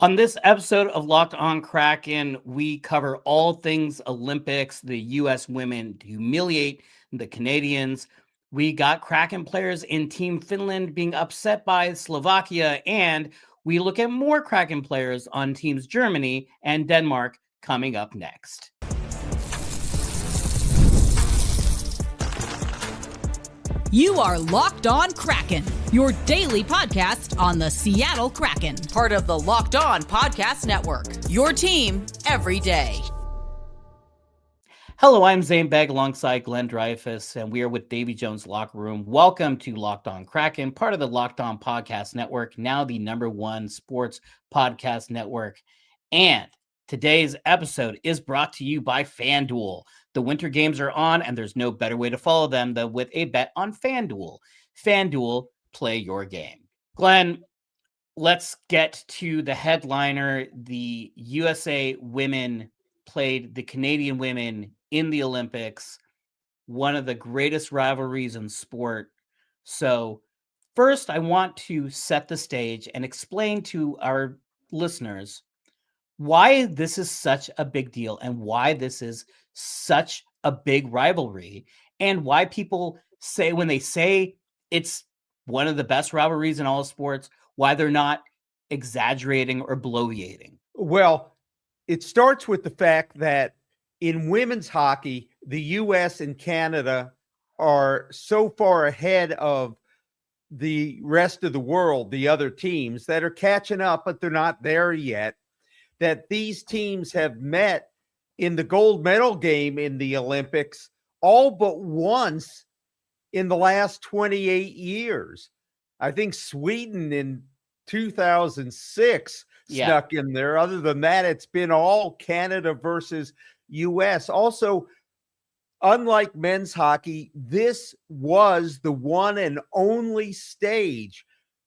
On this episode of Locked On Kraken, we cover all things Olympics. The U.S. women humiliate the Canadians. We got Kraken players in Team Finland being upset by Slovakia, and we look at more Kraken players on Teams Germany and Denmark coming up next. You are Locked On Kraken, your daily podcast on the Seattle Kraken, part of the Locked On Podcast Network, your team every day. Hello, I'm Zane Begg alongside Glenn Dreyfus, and we are with Davy Jones Locker Room. Welcome to Locked On Kraken, part of the Locked On Podcast Network, now the #1 sports podcast network. And today's episode is brought to you by FanDuel. The winter games are on, and there's no better way to follow them than with a bet on FanDuel. FanDuel, play your game. Glenn, let's get to the headliner. The USA women played the Canadian women in the Olympics, one of the greatest rivalries in sport. So first, I want to set the stage and explain to our listeners why this is such a big deal and why this is such a big rivalry, and why people say, when they say it's one of the best rivalries in all sports, why they're not exaggerating or bloviating. Well, it starts with the fact that in women's hockey, the U.S. and Canada are so far ahead of the rest of the world, the other teams that are catching up, but they're not there yet, that these teams have met in the gold medal game in the Olympics all but once in the last 28 years. I think Sweden in 2006 snuck in there. Other than that, it's been all Canada versus U.S. Also, unlike men's hockey, this was the one and only stage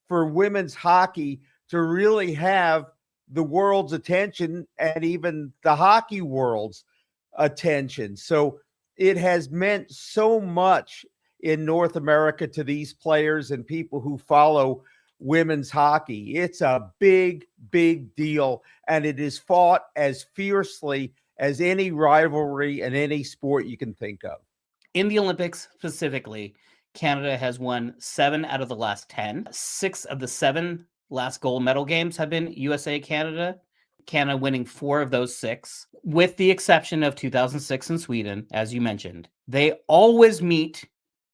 for women's hockey to really have the world's attention and even the hockey world's attention. So it has meant so much in North America to these players and people who follow women's hockey. It's a big, big deal, and it is fought as fiercely as any rivalry in any sport you can think of. In the Olympics specifically, Canada has won 7 out of the last 10. 6 of the 7 last gold medal games have been USA-Canada. Canada winning 4 of those 6, with the exception of 2006 in Sweden, as you mentioned. They always meet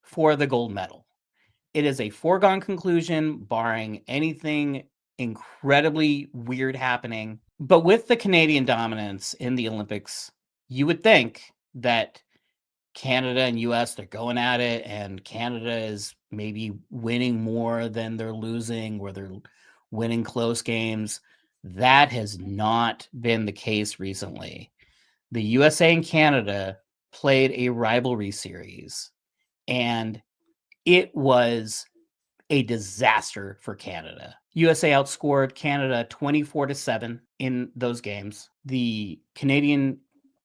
for the gold medal. It is a foregone conclusion, barring anything incredibly weird happening. But with the Canadian dominance in the Olympics, you would think that Canada and US, they're going at it, and Canada is maybe winning more than they're losing, or they're winning close games. That has not been the case recently. The USA and Canada played a rivalry series, and it was a disaster for Canada. USA outscored Canada 24-7 in those games. The Canadian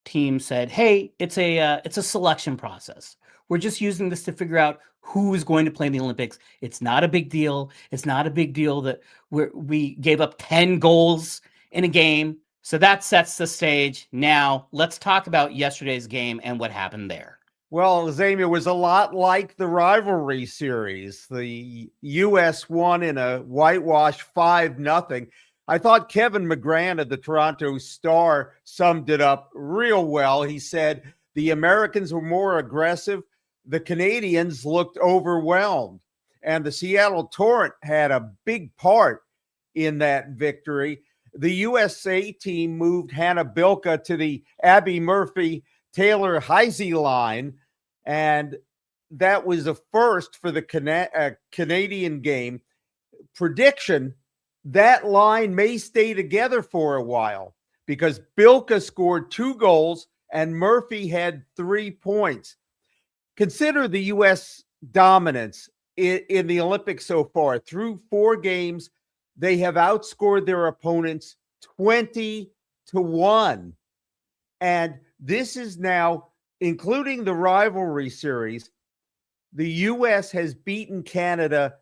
team said, "Hey, it's a selection process. We're just using this to figure out who is going to play in the Olympics. It's not a big deal. It's not a big deal that we gave up 10 goals in a game." So that sets the stage. Now, let's talk about yesterday's game and what happened there. Well, Zane, it was a lot like the rivalry series. The U.S. won in a whitewash 5-0. I thought Kevin McGran of the Toronto Star summed it up real well. He said the Americans were more aggressive. The Canadians looked overwhelmed. And the Seattle Torrent had a big part in that victory. The USA team moved Hannah Bilka to the Abby Murphy-Taylor Heisey line, and that was a first for the Canadian game. Prediction: that line may stay together for a while because Bilka scored 2 goals and Murphy had 3 points. Consider the U.S. dominance in the Olympics so far. Through 4 games, they have outscored their opponents 20-1. And this is now, including the rivalry series, the U.S. has beaten Canada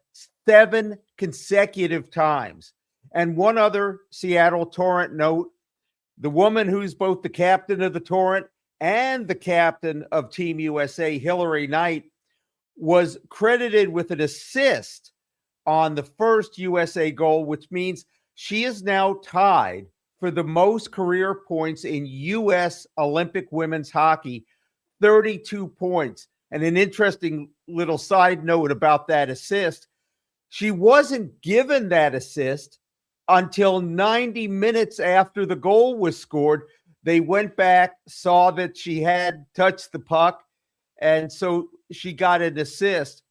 7 consecutive times. And one other Seattle Torrent note, the woman who's both the captain of the Torrent and the captain of Team USA, Hillary Knight, was credited with an assist on the first USA goal, which means she is now tied for the most career points in U.S. Olympic women's hockey, 32 points. And an interesting little side note about that assist, she wasn't given that assist until 90 minutes after the goal was scored. They went back, saw that she had touched the puck, and so she got an assist.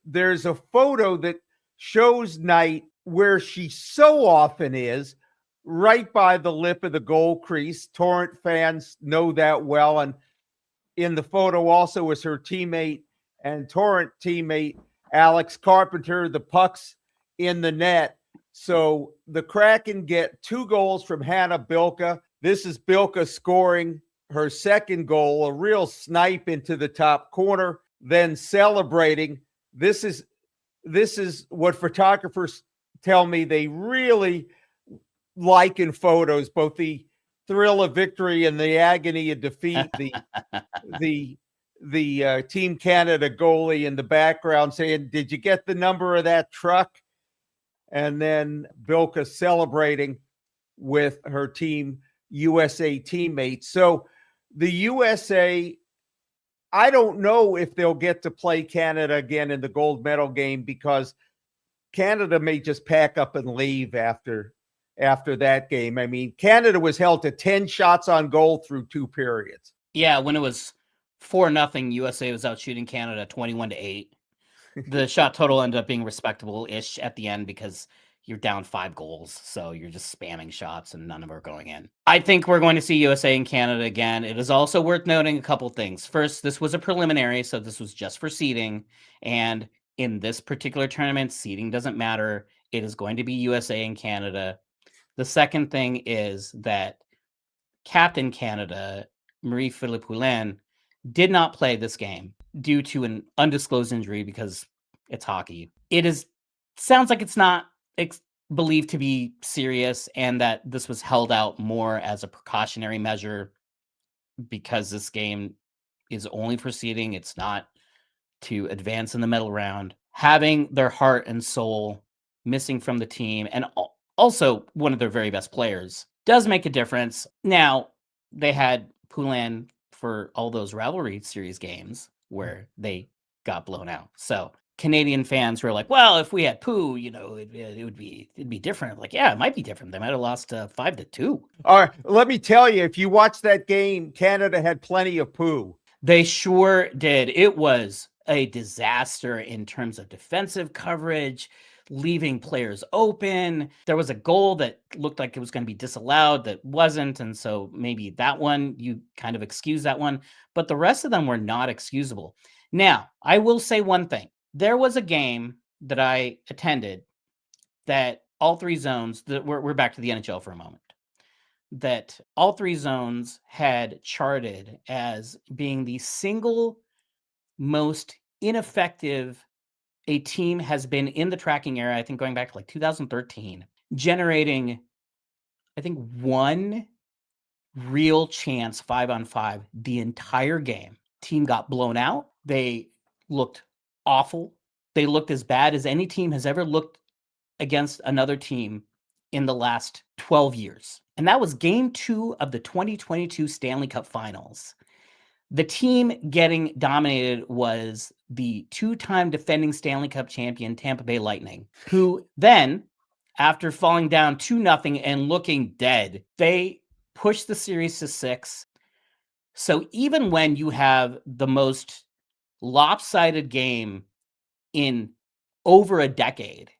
There's a photo that shows Knight where she so often is, right by the lip of the goal crease. Torrent fans know that well. And in the photo also is her teammate and Torrent teammate, Alex Carpenter. The puck's in the net. So the Kraken get 2 goals from Hannah Bilka. This is Bilka scoring her second goal, a real snipe into the top corner, then celebrating. This is what photographers tell me they really like in photos, both the thrill of victory and the agony of defeat. The Team Canada goalie in the background saying, "Did you get the number of that truck?" And then Bilka celebrating with her Team USA teammates. So the USA, I don't know if they'll get to play Canada again in the gold medal game, because Canada may just pack up and leave after that game. I mean, Canada was held to 10 shots on goal through 2 periods. Yeah, when it was 4-0, USA was out shooting Canada 21-8. The shot total ended up being respectable-ish at the end because you're down 5 goals, so you're just spamming shots and none of them are going in. I think we're going to see USA and Canada again. It is also worth noting a couple things. First, this was a preliminary, so this was just for seeding, and in this particular tournament, seeding doesn't matter. It is going to be USA and Canada. The second thing is that Captain Canada, Marie-Philippe Poulin, did not play this game due to an undisclosed injury because it's hockey. Sounds like it's not believed to be serious, and that this was held out more as a precautionary measure because this game is only for seeding. It's not to advance in the medal round. Having their heart and soul missing from the team, and also one of their very best players, does make a difference. Now, they had Poulin for all those rivalry series games where they got blown out. So Canadian fans were like, well, if we had Pooh, it'd be different. Like, yeah, it might be different. They might have lost 5-2. All right, let me tell you, if you watch that game, Canada had plenty of Pooh. They sure did. It was a disaster in terms of defensive coverage, leaving players open. There was a goal that looked like it was going to be disallowed that wasn't, and so maybe that one, you kind of excuse that one, but the rest of them were not excusable. Now, I will say one thing. There was a game that I attended that all 3 zones, we're back to the NHL for a moment, that all 3 zones had charted as being the single most ineffective a team has been in the tracking era, I think going back to like 2013, generating, I think, 1 real chance 5-on-5 the entire game. Team got blown out. They looked awful. They looked as bad as any team has ever looked against another team in the last 12 years. And that was game 2 of the 2022 Stanley Cup Finals. The team getting dominated was the 2-time defending Stanley Cup champion Tampa Bay Lightning, who then, after falling down 2-0 and looking dead, they pushed the series to 6. So even when you have the most lopsided game in over a decade,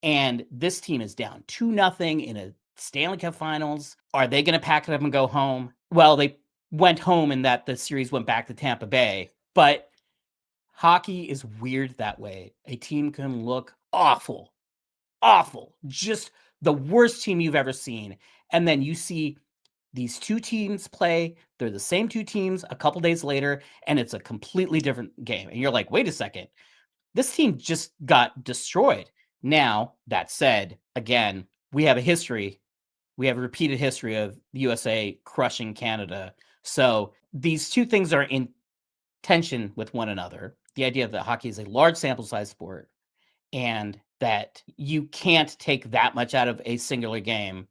and this team is down 2-0 in a Stanley Cup Finals, are they going to pack it up and go home? Well, they went home in that the series went back to Tampa Bay, but hockey is weird that way. A team can look awful, just the worst team you've ever seen. And then you see these 2 teams play, they're the same 2 teams a couple days later, and it's a completely different game. And you're like, wait a second, this team just got destroyed. Now, that said, again, we have a history. We have a repeated history of the USA crushing Canada. So these two things are in tension with one another. The idea that hockey is a large sample size sport and that you can't take that much out of a singular game.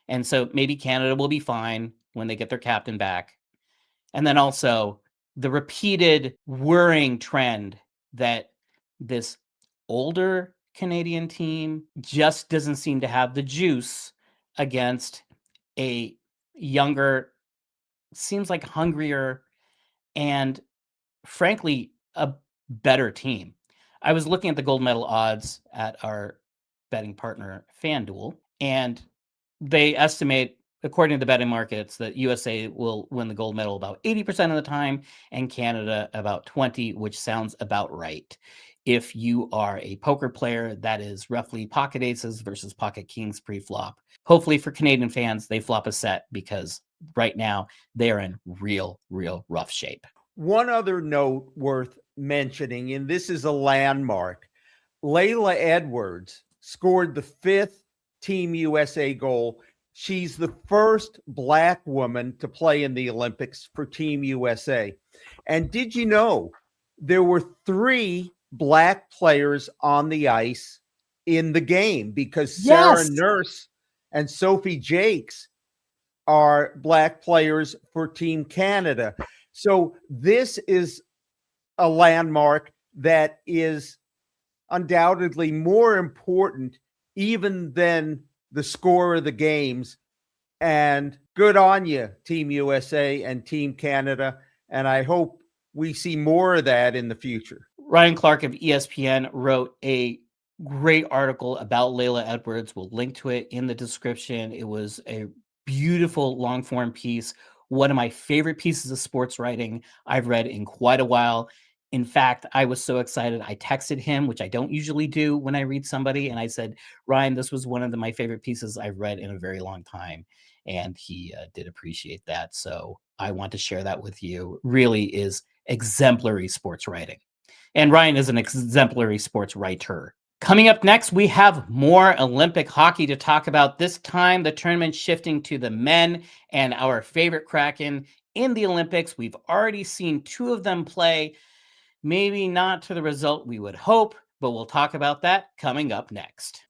And so maybe Canada will be fine when they get their captain back. And then also the repeated worrying trend that this older Canadian team just doesn't seem to have the juice against a younger, seems like hungrier, and frankly, a better team. I was looking at the gold medal odds at our betting partner, FanDuel, and they estimate, according to the betting markets, that USA will win the gold medal about 80% of the time and Canada about 20, which sounds about right. If you are a poker player, that is roughly pocket aces versus pocket kings pre-flop. Hopefully for Canadian fans, they flop a set because right now they are in real rough shape. One other note worth mentioning, and this is a landmark. Laila Edwards scored the 5th Team USA goal. She's the first Black woman to play in the Olympics for Team USA. And did you know there were 3 Black players on the ice in the game? Because Sarah Nurse and Sophie Jakes are Black players for Team Canada. So this is a landmark that is undoubtedly more important even than the score of the games. And good on you, Team USA and Team Canada. And I hope we see more of that in the future. Ryan Clark of ESPN wrote a great article about Laila Edwards. We'll link to it in the description. It was a beautiful long form piece. One of my favorite pieces of sports writing I've read in quite a while. In fact, I was so excited. I texted him, which I don't usually do when I read somebody. And I said, Ryan, this was one of my favorite pieces I've read in a very long time. And he did appreciate that. So I want to share that with you. Really is exemplary sports writing. And Ryan is an exemplary sports writer. Coming up next, we have more Olympic hockey to talk about. This time, the tournament shifting to the men and our favorite Kraken in the Olympics. We've already seen 2 of them play. Maybe not to the result we would hope, but we'll talk about that coming up next.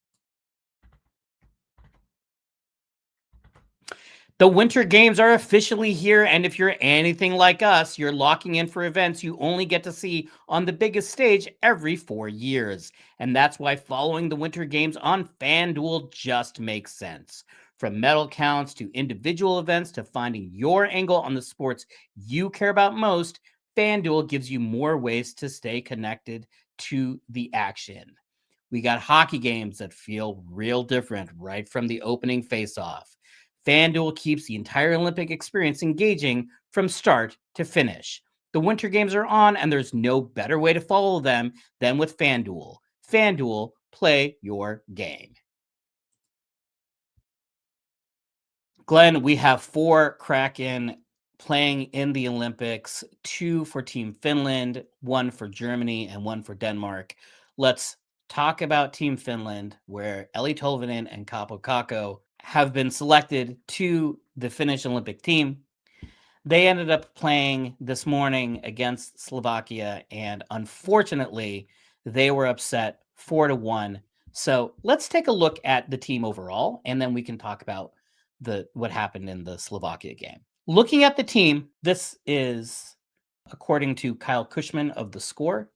The Winter Games are officially here, and if you're anything like us, you're locking in for events you only get to see on the biggest stage every 4 years. And that's why following the Winter Games on FanDuel just makes sense. From medal counts to individual events to finding your angle on the sports you care about most, FanDuel gives you more ways to stay connected to the action. We got hockey games that feel real different right from the opening face-off. FanDuel keeps the entire Olympic experience engaging from start to finish. The Winter Games are on, and there's no better way to follow them than with FanDuel. FanDuel, play your game. Glenn, we have 4 Kraken playing in the Olympics, 2 for Team Finland, 1 for Germany, and 1 for Denmark. Let's talk about Team Finland, where Eeli Tolvanen and Kakko have been selected to the Finnish Olympic team. They ended up playing this morning against Slovakia, and unfortunately, they were upset 4-1. So let's take a look at the team overall, and then we can talk about what happened in the Slovakia game. Looking at the team, this is according to Kyle Cushman of The Score,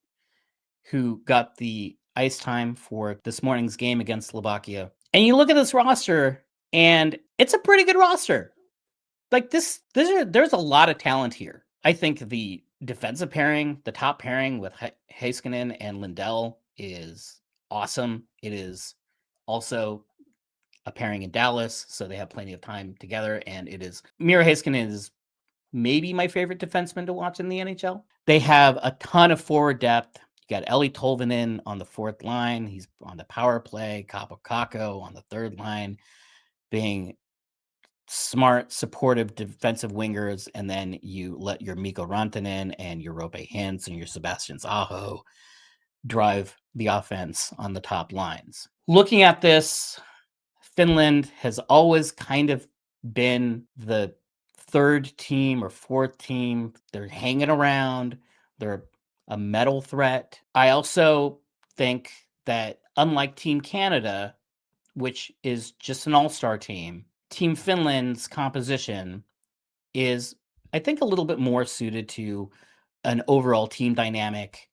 who got the ice time for this morning's game against Slovakia. And you look at this roster, and it's a pretty good roster. Like there's a lot of talent here. I think the defensive pairing, the top pairing with Heiskanen and Lindell is awesome. It is also a pairing in Dallas, so they have plenty of time together. And it is Miro Heiskanen is maybe my favorite defenseman to watch in the NHL. They have a ton of forward depth. You got Eeli Tolvanen on the 4th line. He's on the power play. Kakko on the 3rd line, being smart, supportive defensive wingers. And then you let your Mikko Rantanen and your Roope Hintz and your Sebastian Aho drive the offense on the top lines. Looking at this, Finland has always kind of been the third team or fourth team. They're hanging around. They're a medal threat. I also think that unlike Team Canada, which is just an all-star team, Team Finland's composition is, I think, a little bit more suited to an overall team dynamic.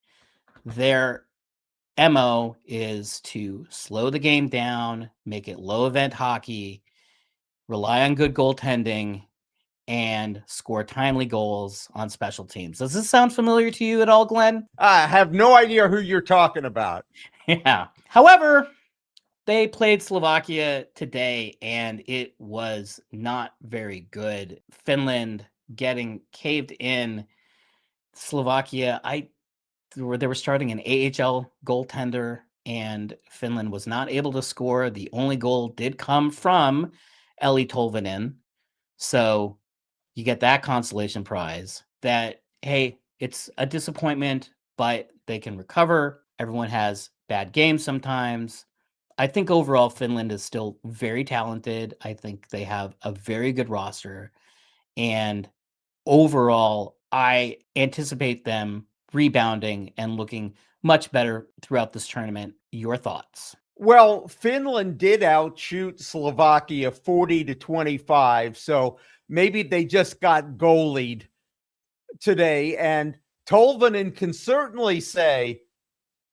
Their MO is to slow the game down, make it low event hockey, rely on good goaltending, and score timely goals on special teams. Does this sound familiar to you at all, Glenn? I have no idea who you're talking about. Yeah. However, they played Slovakia today, and it was not very good. Finland getting caved in. Slovakia, they were starting an AHL goaltender, and Finland was not able to score. The only goal did come from Eeli Tolvanen. So you get that consolation prize that, hey, it's a disappointment, but they can recover. Everyone has bad games sometimes. I think overall Finland is still very talented. I think they have a very good roster. And overall, I anticipate them rebounding and looking much better throughout this tournament. Your thoughts? Well, Finland did outshoot Slovakia 40-25, so maybe they just got goalied today. And Tolvanen can certainly say,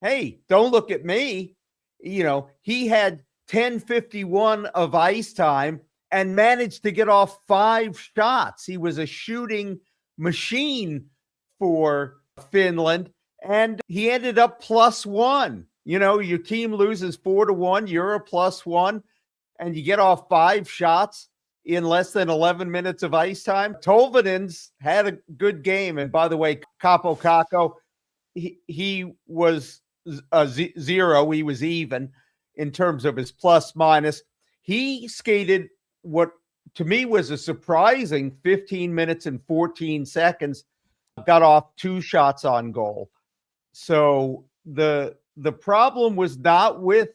hey, don't look at me. You know, he had 10:51 of ice time and managed to get off 5 shots. He was a shooting machine for Finland, and he ended up +1. You know, your team loses 4-1, you're a +1, and you get off 5 shots in less than 11 minutes of ice time. Tolvanen's had a good game. And by the way, Kakko, he was a 0. He was even in terms of his plus minus. He skated what to me was a surprising 15 minutes and 14 seconds, got off 2 shots on goal. So the problem was not with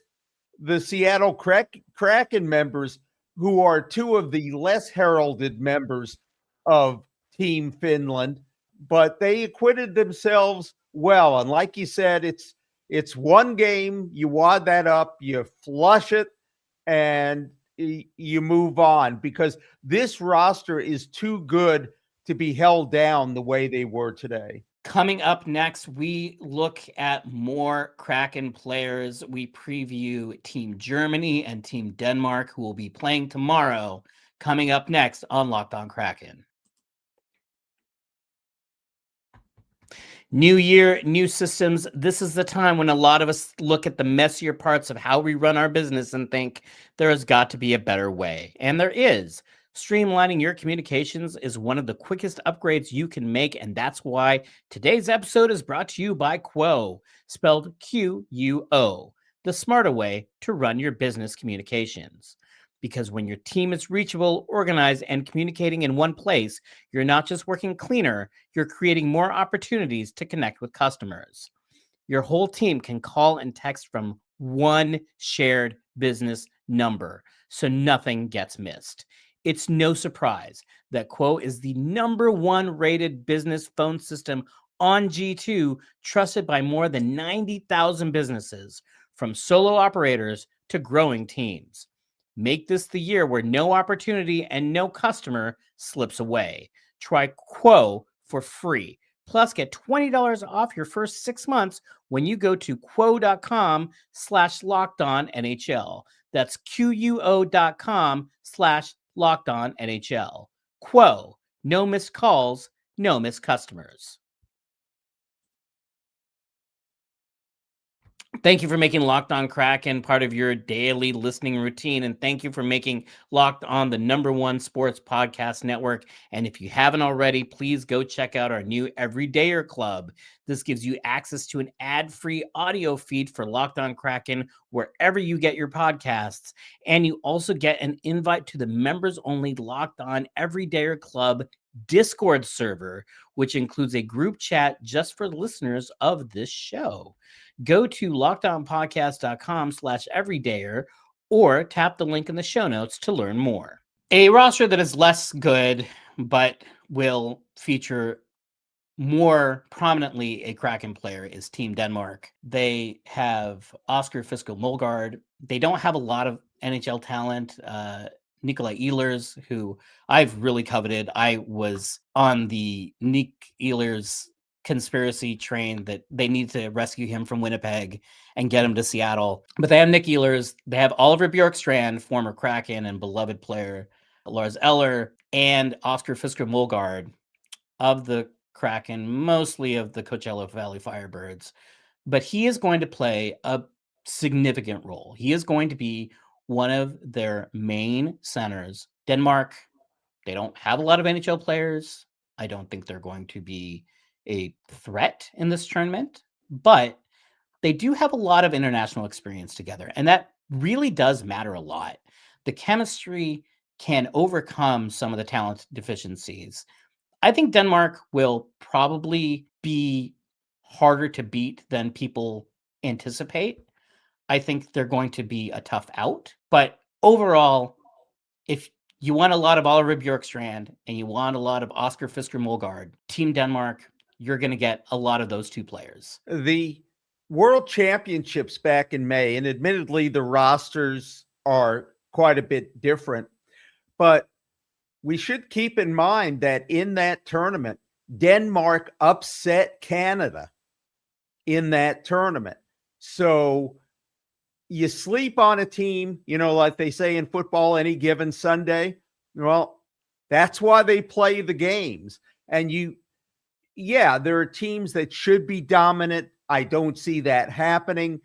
the Seattle Kraken members, who are 2 of the less heralded members of Team Finland, but they acquitted themselves well. And like you said, it's one game, you wad that up, you flush it, and you move on, because this roster is too good to be held down the way they were today. Coming up next, we look at more Kraken players. We preview Team Germany and Team Denmark, who will be playing tomorrow. Coming up next on Locked On Kraken. New year, new systems. This is the time when a lot of us look at the messier parts of how we run our business and think there has got to be a better way. And there is. Streamlining your communications is one of the quickest upgrades you can make, and that's why today's episode is brought to you by Quo, spelled Q-U-O, the smarter way to run your business communications. Because when your team is reachable, organized, and communicating in one place, you're not just working cleaner, you're creating more opportunities to connect with customers. Your whole team can call and text from one shared business number, so nothing gets missed. It's no surprise that Quo is the #1 rated business phone system on G2, trusted by more than 90,000 businesses, from solo operators to growing teams. Make this the year where no opportunity and no customer slips away. Try Quo for free. Plus, get $20 off your first 6 months when you go to quo.com/lockedonnhl. That's QUO.com/lockedonnhl. Quo, no missed calls, no missed customers. Thank you for making Locked On Kraken part of your daily listening routine. And thank you for making Locked On the #1 sports podcast network. And if you haven't already, please go check out our new Everydayer Club. This gives you access to an ad-free audio feed for Locked On Kraken wherever you get your podcasts. And you also get an invite to the members-only Locked On Everydayer Club Discord server, which includes a group chat just for listeners of this show. Go to lockedonpodcast.com/everydayer or tap the link in the show notes to learn more. A roster that is less good, but will feature more prominently a Kraken player is Team Denmark. They have Oscar Fiskel Molgaard. They don't have a lot of NHL talent. Nikolai Ehlers, who I've really coveted. I was on the Nick Ehlers conspiracy train that they need to rescue him from Winnipeg and get him to Seattle. But they have Nick Ehlers. They have Oliver Bjorkstrand, former Kraken and beloved player, Lars Eller, and Oscar Fiskel Molgaard of the Kraken, mostly of the Coachella Valley Firebirds. But he is going to play a significant role. He is going to be one of their main centers. Denmark, they don't have a lot of NHL players. I don't think they're going to be a threat in this tournament, but they do have a lot of international experience together, and that really does matter a lot. The chemistry can overcome some of the talent deficiencies. I think Denmark will probably be harder to beat than people anticipate. I think they're going to be a tough out. But overall, if you want a lot of Oliver Bjorkstrand and you want a lot of Oscar Fischer Molgaard, Team Denmark, you're going to get a lot of those two players. The World Championships back in May, and admittedly the rosters are quite a bit different, but we should keep in mind that in that tournament, Denmark upset Canada in that tournament. So you sleep on a team, like they say in football, any given Sunday. Well, that's why they play the games. And there are teams that should be dominant. I don't see that happening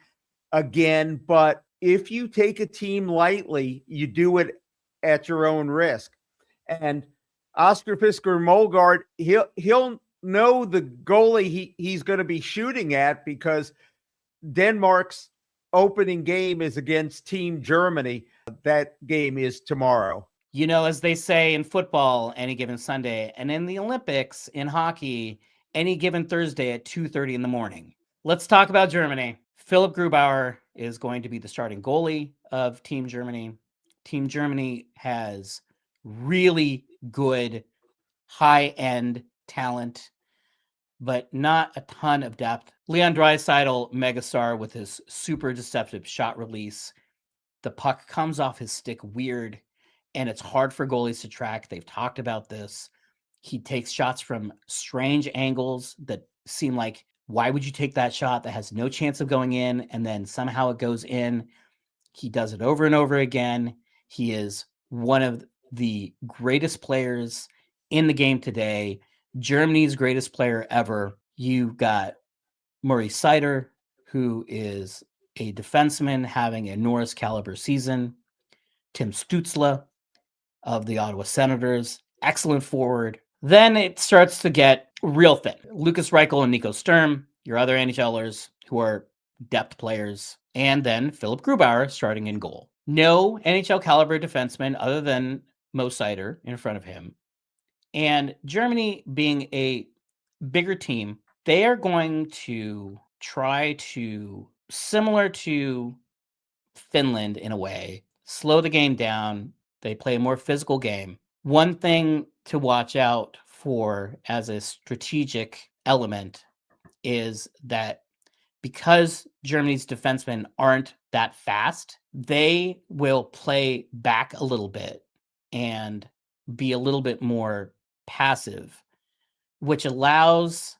again. But if you take a team lightly, you do it at your own risk. And Oscar Fischer Molgaard, he'll know the goalie he's going to be shooting at, because Denmark's opening game is against Team Germany. That game is tomorrow. As they say in football, any given Sunday, and in the Olympics, in hockey, any given Thursday at 2:30 in the morning. Let's talk about Germany. Philipp Grubauer is going to be the starting goalie of Team Germany. Team Germany has really good high-end talent, but not a ton of depth. Leon Draisaitl, megastar with his super deceptive shot release. The puck comes off his stick weird, and it's hard for goalies to track. They've talked about this. He takes shots from strange angles that seem like, why would you take that shot that has no chance of going in, and then somehow it goes in? He does it over and over again. He is one of the greatest players in the game today, Germany's greatest player ever. You've got Maurice Seider, who is a defenseman having a Norris caliber season. Tim Stützle of the Ottawa Senators, excellent forward. Then it starts to get real thin. Lucas Reichel and Nico Sturm, your other NHLers who are depth players. And then Philipp Grubauer starting in goal. No NHL caliber defenseman other than Mo Seider in front of him. And Germany, being a bigger team, they are going to try to, similar to Finland in a way, slow the game down. They play a more physical game. One thing to watch out for as a strategic element is that because Germany's defensemen aren't that fast, they will play back a little bit and be a little bit more passive, which allows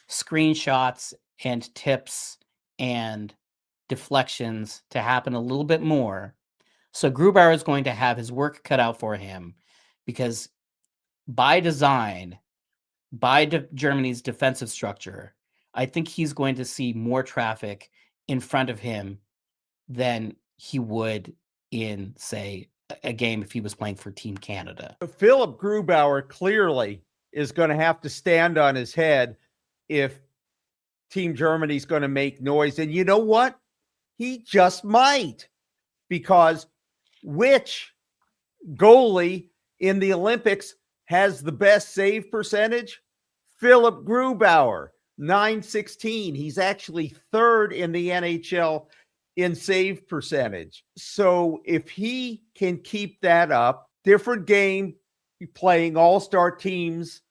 screenshots and tips and deflections to happen a little bit more. So Grubauer is going to have his work cut out for him, because by design, by Germany's defensive structure, I think he's going to see more traffic in front of him than he would in, say, a game if he was playing for Team Canada. Philipp Grubauer clearly is going to have to stand on his head if Team Germany's going to make noise. And you know what? He just might, because which goalie in the Olympics has the best save percentage? Philipp Grubauer, .916. He's actually third in the NHL in save percentage. So if he can keep that up, different game, playing all-star teams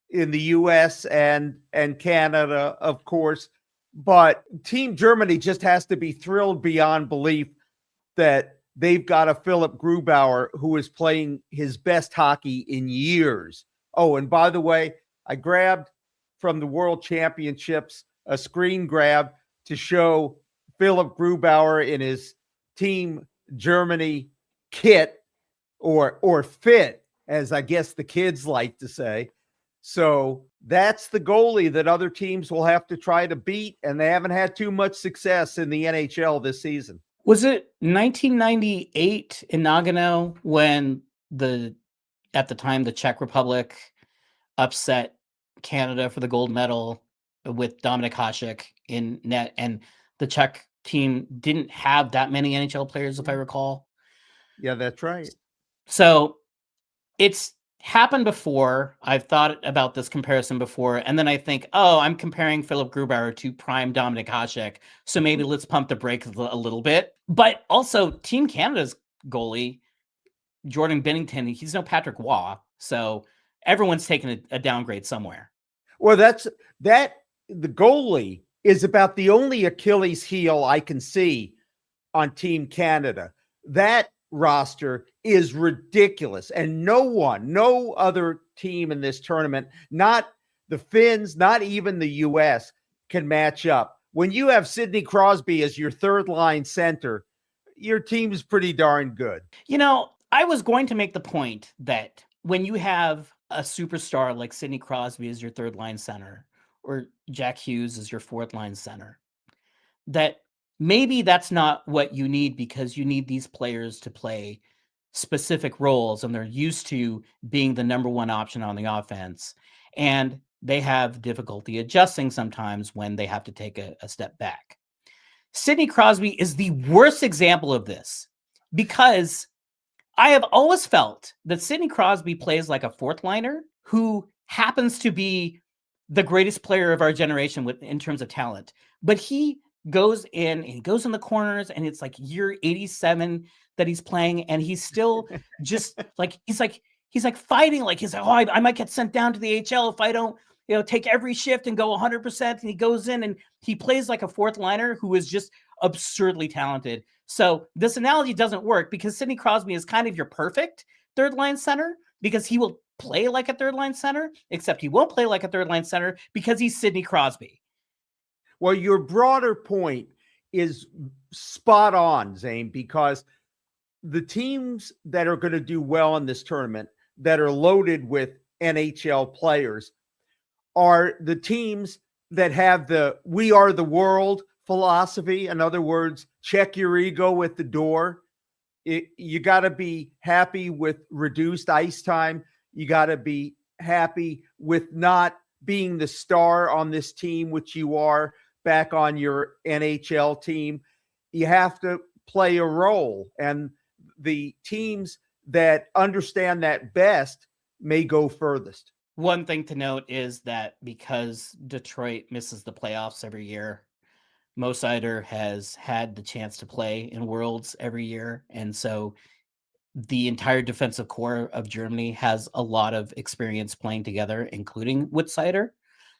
in the US and Canada, of course, but Team Germany just has to be thrilled beyond belief that they've got a Philipp Grubauer who is playing his best hockey in years. Oh, and by the way, I grabbed from the World Championships a screen grab to show Philipp Grubauer in his Team Germany kit or fit, as I guess the kids like to say. So that's the goalie that other teams will have to try to beat, and they haven't had too much success in the NHL this season. Was it 1998 in Nagano when at the time the Czech Republic upset Canada for the gold medal with Dominik Hasek in net, and the Czech team didn't have that many NHL players, if I recall? Yeah, that's right. So it's happened before. I've thought about this comparison before, and then I think, oh, I'm comparing Philipp Grubauer to prime Dominik Hasek, so maybe let's pump the brakes a little bit. But also, Team Canada's goalie, Jordan Binnington, he's no Patrick Waugh, so everyone's taking a downgrade somewhere. Well, the goalie is about the only Achilles heel I can see on Team Canada. That roster is ridiculous, and no other team in this tournament, not the Finns, not even the US, can match up. When you have Sidney Crosby as your third line center, your team is pretty darn good. You know, I was going to make the point that when you have a superstar like Sidney Crosby as your third line center, or Jack Hughes as your fourth line center, that maybe that's not what you need, because you need these players to play specific roles, and they're used to being the number one option on the offense, and they have difficulty adjusting sometimes when they have to take a step back. Sidney Crosby is the worst example of this, because I have always felt that Sidney Crosby plays like a fourth liner who happens to be the greatest player of our generation in terms of talent, but he goes in and he goes in the corners, and it's like year 87 that he's playing, and he's still just like he's like fighting, like he's like, oh, I might get sent down to the HL if I don't, take every shift and go 100%. And he goes in and he plays like a fourth liner who is just absurdly talented. So this analogy doesn't work, because Sidney Crosby is kind of your perfect third line center, because he will play like a third line center, except he won't play like a third line center because he's Sidney Crosby. Well, your broader point is spot on, Zane, because the teams that are going to do well in this tournament that are loaded with NHL players are the teams that have the "we are the world" philosophy. In other words, check your ego with the door. You got to be happy with reduced ice time. You got to be happy with not being the star on this team, which you are back on your NHL team. You have to play a role, and the teams that understand that best may go furthest. One thing to note is that because Detroit misses the playoffs every year, Mo Seider has had the chance to play in Worlds every year. And so the entire defensive core of Germany has a lot of experience playing together, including with Seider.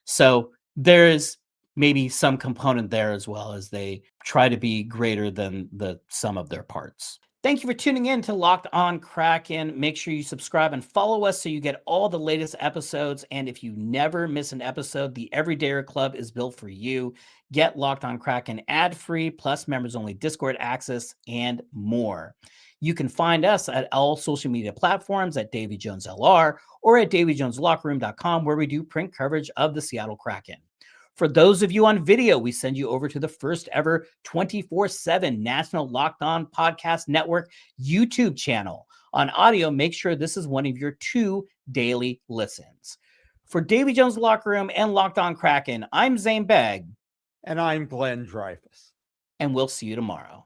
So there's maybe some component there as well, as they try to be greater than the sum of their parts. Thank you for tuning in to Locked On Kraken. Make sure you subscribe and follow us so you get all the latest episodes. And if you never miss an episode, the Everydayer Club is built for you. Get Locked On Kraken ad-free, plus members-only Discord access, and more. You can find us at all social media platforms at Davy Jones LR or at DavyJonesLockerRoom.com, where we do print coverage of the Seattle Kraken. For those of you on video, we send you over to the first ever 24/7 National Locked On Podcast Network YouTube channel. On audio, make sure this is one of your 2 daily listens. For Davy Jones Locker Room and Locked On Kraken, I'm Zane Begg. And I'm Glenn Dreyfus. And we'll see you tomorrow.